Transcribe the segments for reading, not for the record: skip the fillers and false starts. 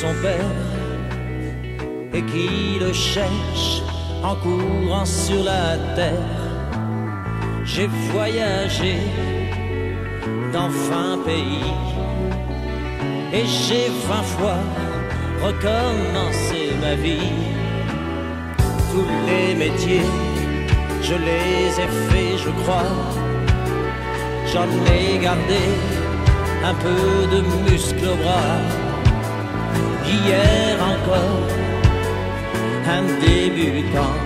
son père et qui le cherche en courant sur la terre. J'ai voyagé dans 20 pays et j'ai 20 fois recommencé ma vie. Tous les métiers, je les ai faits, je crois. J'en ai gardé un peu de muscle au bras. Hier encore, un débutant,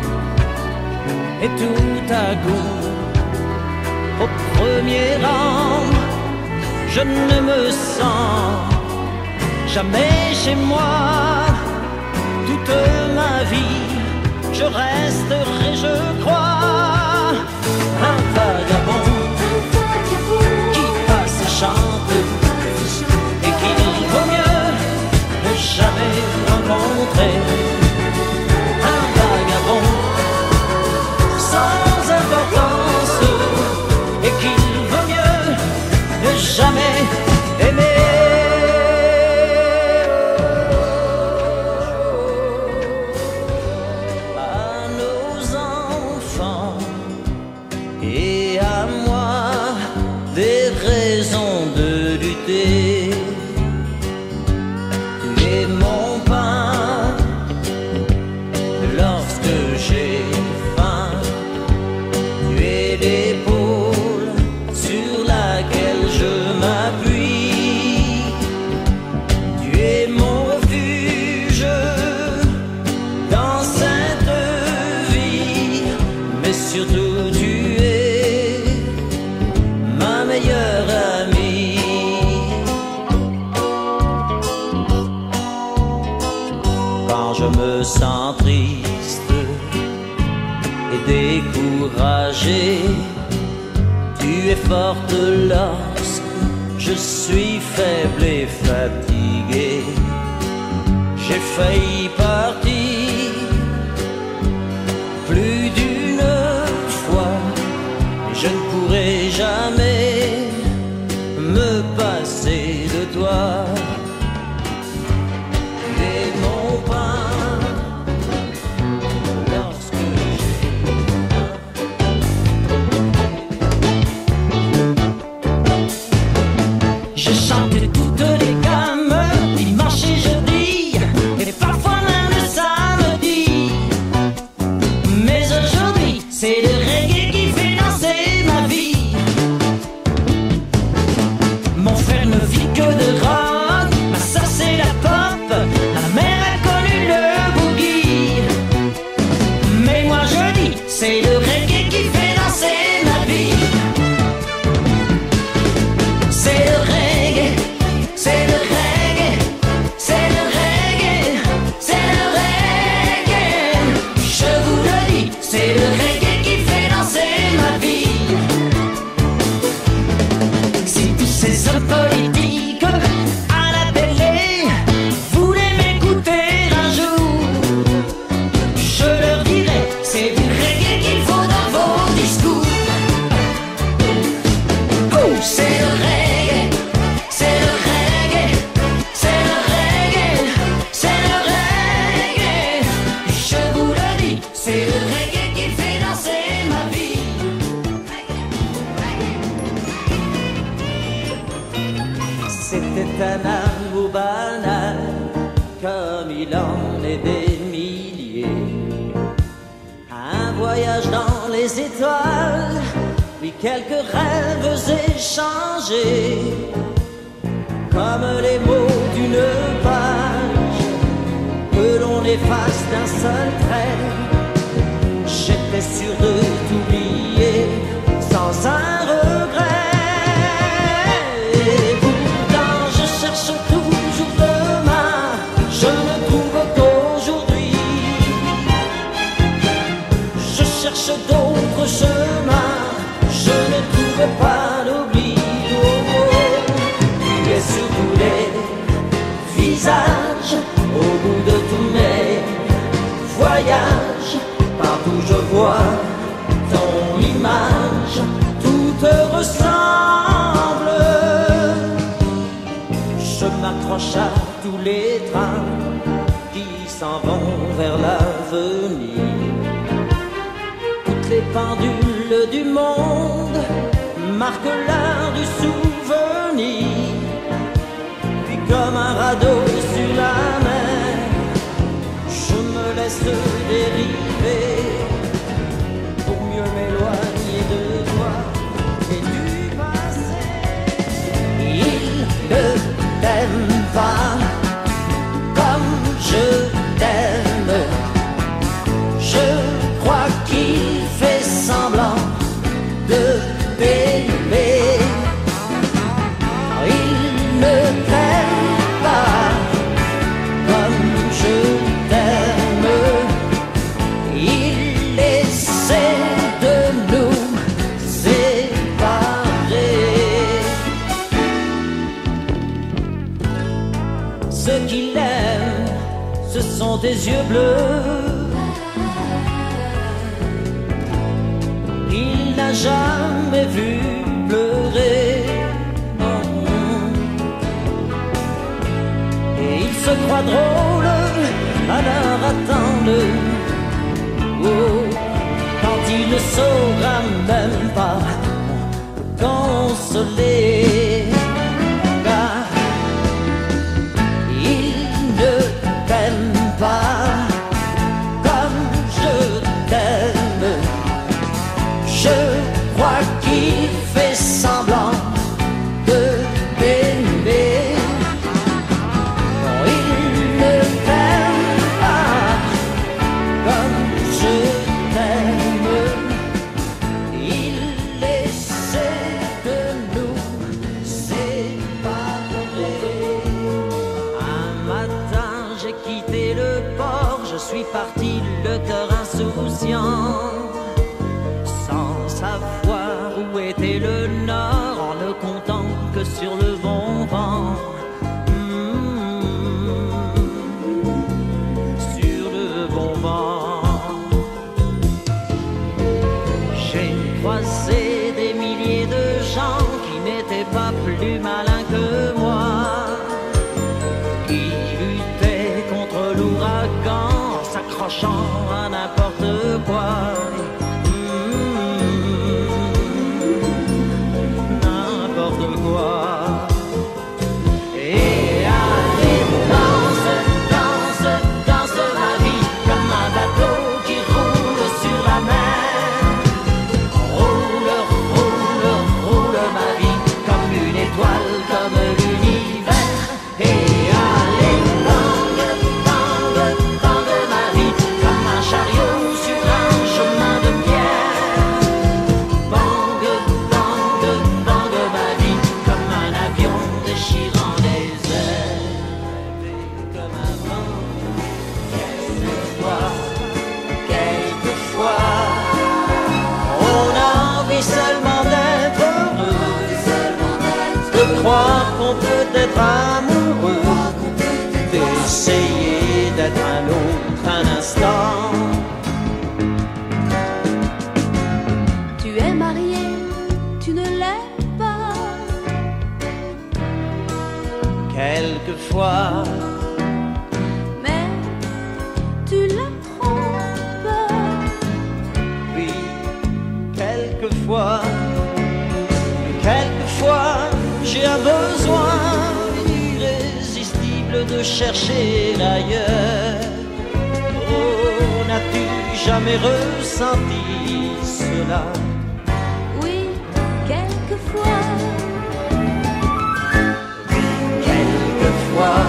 et tout à coup, au premier rang, je ne me sens jamais chez moi. Toute ma vie, je resterai, je crois, un vagabond qui passe et chante, et qu'il vaut mieux ne jamais rencontrer. Un vagabond sans importance, et qu'il vaut mieux ne jamais aimer. Et à moi des raisons de lutter. Tu es mon pain lorsque j'ai faim. Tu es l'épaule sur laquelle je m'appuie. Tu es mon refuge dans cette vie, mais surtout tu meilleure amie. Quand je me sens triste et découragé, tu es forte lorsque je suis faible et fatigué. J'ai failli partir plus d'une fois, mais je ne pourrai jamais me passer de toi. Tu es mon pain lorsque j'ai faim. Je chante toutes les gammes, dimanche et jeudi, et parfois même le samedi. Mais aujourd'hui, c'est le reggae qui fait danser ma vie. Mon frère ne vit que de rock, ma soeur c'est la pop, ma mère a connu le boogie. Mais moi je dis, c'est le reggae qui fait danser ma vie. C'est le reggae, c'est le reggae, c'est le reggae, c'est le reggae. Je vous le dis, c'est le reggae qui fait danser ma vie. Si tous ces hommes politiques à la télé voulaient m'écouter un jour, je leur dirais, c'est du reggae qu'il faut dans vos discours. Oh, c'est le reggae, c'est le reggae, c'est le reggae, c'est le reggae. Je vous le dis, c'est le reggae qui fait danser ma vie. C'était un amour banal, comme il en est des milliers. Un voyage dans les étoiles, puis quelques rêves échangés, comme les mots d'une page que l'on efface d'un seul trait. J'étais sûr de t'oublier sans un regret. Et pourtant je cherche toujours demain, je ne trouve qu'aujourd'hui. Je cherche d'autres chemins, je ne trouve pas l'oubli. Oh, oh. Tu es sur tous les visages, au bout de tous mes voyages. Partout je vois ton image, tout te ressemble. Je m'accroche à tous les trains qui s'en vont vers l'avenir. Toutes les pendules du monde marquent l'heure du souvenir. Puis comme un radeau sur la mer, je me laisse dériver pour mieux m'éloigner de toi et du passé. Il ne t'aime pas comme je t'aime. Je crois qu'il fait semblant de t'aimer. Il ne t'aime pas comme je t'aime. Il essaie de nous séparer. Ce qu'il aime, ce sont tes yeux bleus. Il n'a jamais vu pleurer. Et il se croit drôle, alors attends-le. Oh, quand il ne saura même pas consoler. Car il ne t'aime pas comme je t'aime. Je crois qu'il fait semblant de t'aimer. Non, il ne t'aime pas comme je t'aime. Il essaie de nous séparer. Un matin, j'ai quitté le port. Je suis parti le cœur insouciant, sans savoir où était le nord, en ne comptant que sur le bon vent. Sur le bon vent. J'ai croisé des milliers de gens qui n'étaient pas plus malins que moi, qui luttaient contre l'ouragan en s'accrochant à n'importe quoi. Et allez, danse, danse, danse ma vie, comme un bateau qui roule sur la mer. Roule, roule, roule ma vie, comme une étoile, comme l'univers. Et allez, tangue, tangue, tangue ma vie, comme un chariot sur un chemin de pierre. Bang, bang, bang ma vie, comme un avion déchirant les airs. Comme avant, quelquefois, on a envie seulement d'être heureux, de croire qu'on peut être amoureux, d'essayer d'être un autre un instant. Tu es marié, tu ne l'es pas. Quelquefois, Mais tu la trompes. oui, quelquefois, quelquefois, j'ai un besoin irrésistible de chercher ailleurs. Oh, n'as-tu jamais ressenti cela? Oui, quelquefois. Quelquefois,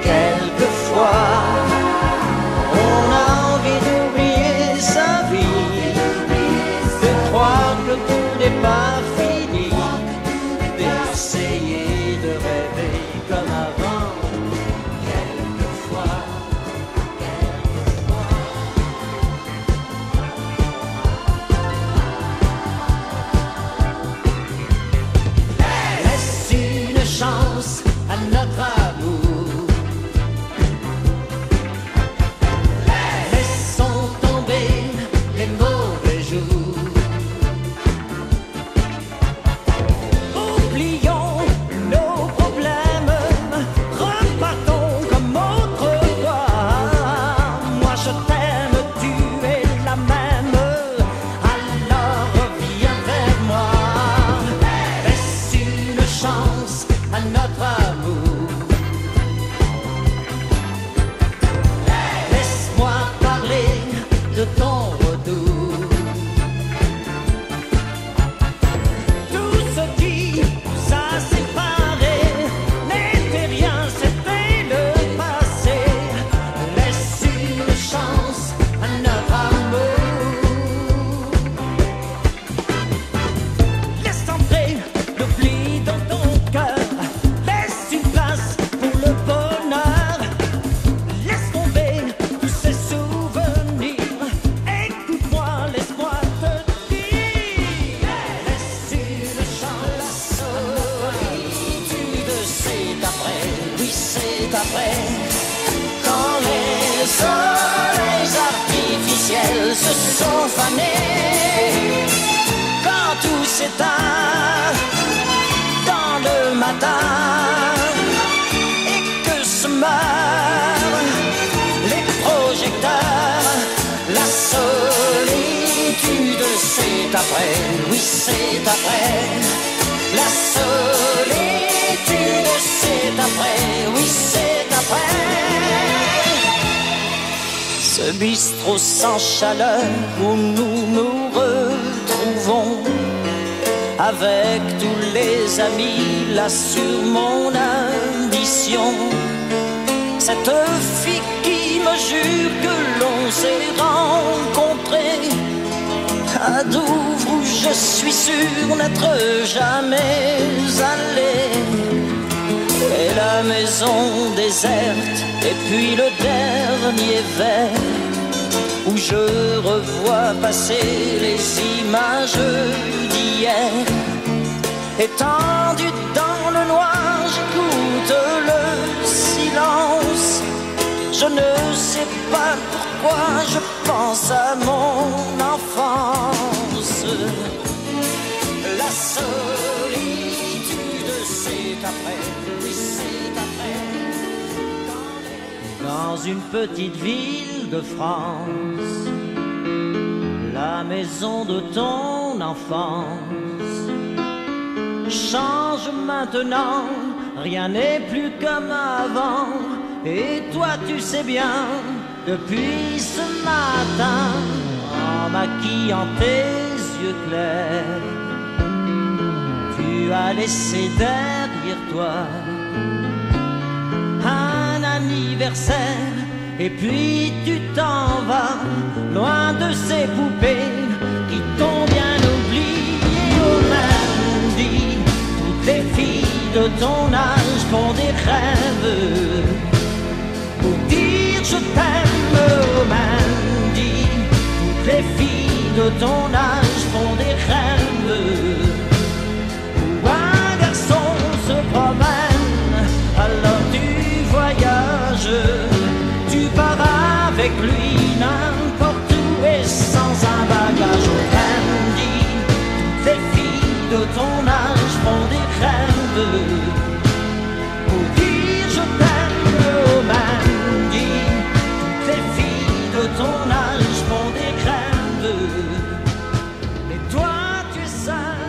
quelquefois, on a envie d'oublier sa vie, de croire que tout n'est pas fini, d'essayer de rêver comme avant. Quelquefois, quelquefois. se sont fanées quand tout s'éteint dans le matin et que se meurent les projecteurs. La solitude, c'est après, oui c'est après. La solitude, c'est après, oui c'est après. Ce bistrot sans chaleur où nous nous retrouvons avec tous les amis là sur mon addition. Cette fille qui me jure que l'on s'est rencontrés à Douvres où je suis sûr n'être jamais allé. Et la maison déserte et puis le dernier verre où je revois passer les images d'hier. Étendu dans le noir, j'écoute le silence. Je ne sais pas pourquoi je pense à mon enfance. La solitude, c'est après, oui c'est après. Dans une petite ville de France, la maison de ton enfance change maintenant, rien n'est plus comme avant. Et toi tu sais bien, depuis ce matin, en maquillant tes yeux clairs, tu as laissé derrière toi un anniversaire. Et puis tu t'en vas, loin de ces poupées qui t'ont bien oublié. Au même dit, toutes les filles de ton âge font des rêves pour dire je t'aime. Au même dit, toutes les filles de ton âge font des rêves où un garçon se promène, alors tu voyages. Tu pars avec lui n'importe où et sans un bagage. Au même dit, toutes les filles de ton âge font des rêves pour dire je t'aime. Au même dit, toutes les filles de ton âge font des rêves. Et toi tu es seul.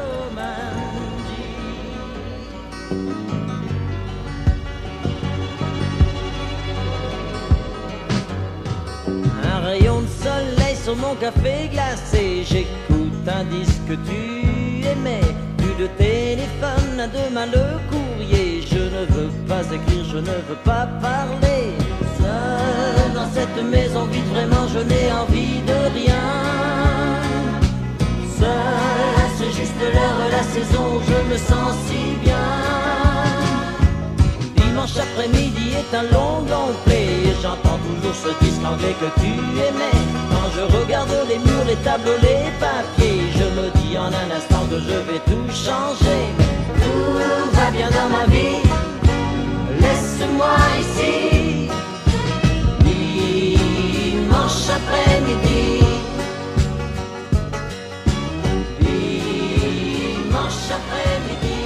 Au même dit. Un rayon de soleil sur mon café glacé. J'écoute un disque que tu aimais. Plus de téléphone, à demain le courrier. Je ne veux pas écrire, je ne veux pas parler. Seul dans cette maison vide, vraiment je n'ai envie de rien. Seul, c'est juste l'heure, la saison, je me sens si bien. Dimanche après-midi est un long play. J'entends toujours ce disque anglais que tu aimais. Quand je regarde les murs, les tableaux, les papiers, je me dis en un instant que je vais tout changer. Tout va bien dans ma vie, laisse-moi ici. Dimanche après-midi, dimanche après-midi.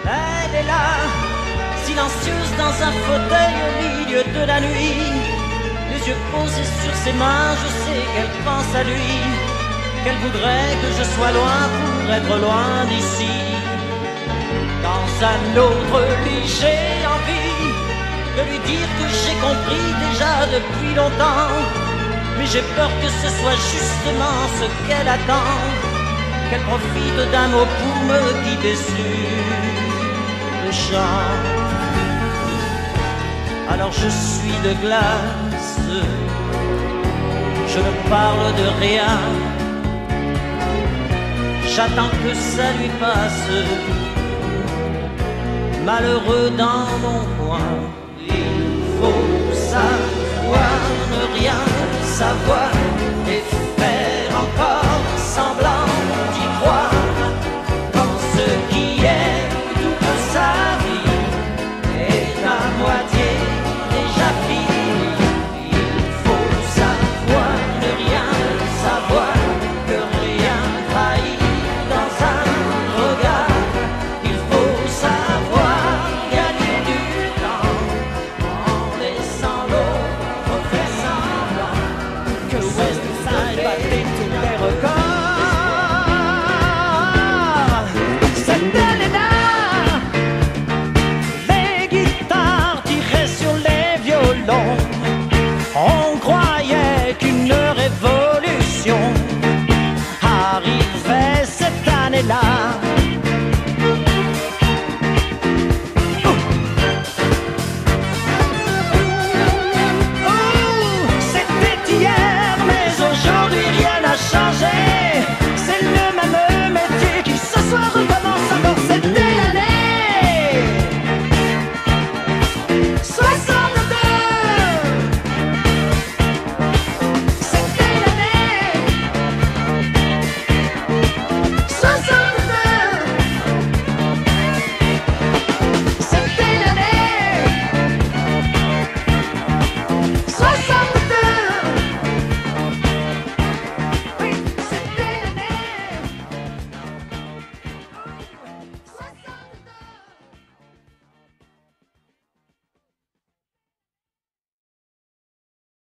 Elle est là, silencieuse dans un fauteuil au milieu de la nuit. Les yeux posés sur ses mains, je sais qu'elle pense à lui, qu'elle voudrait que je sois loin pour être loin d'ici. Dans un autre lit, j'ai envie de lui dire que j'ai compris déjà depuis longtemps. Mais j'ai peur que ce soit justement ce qu'elle attend, qu'elle profite d'un mot pour me guider sur le champ. Alors je suis de glace, je ne parle de rien. J'attends que ça lui passe. Malheureux dans mon coin, il faut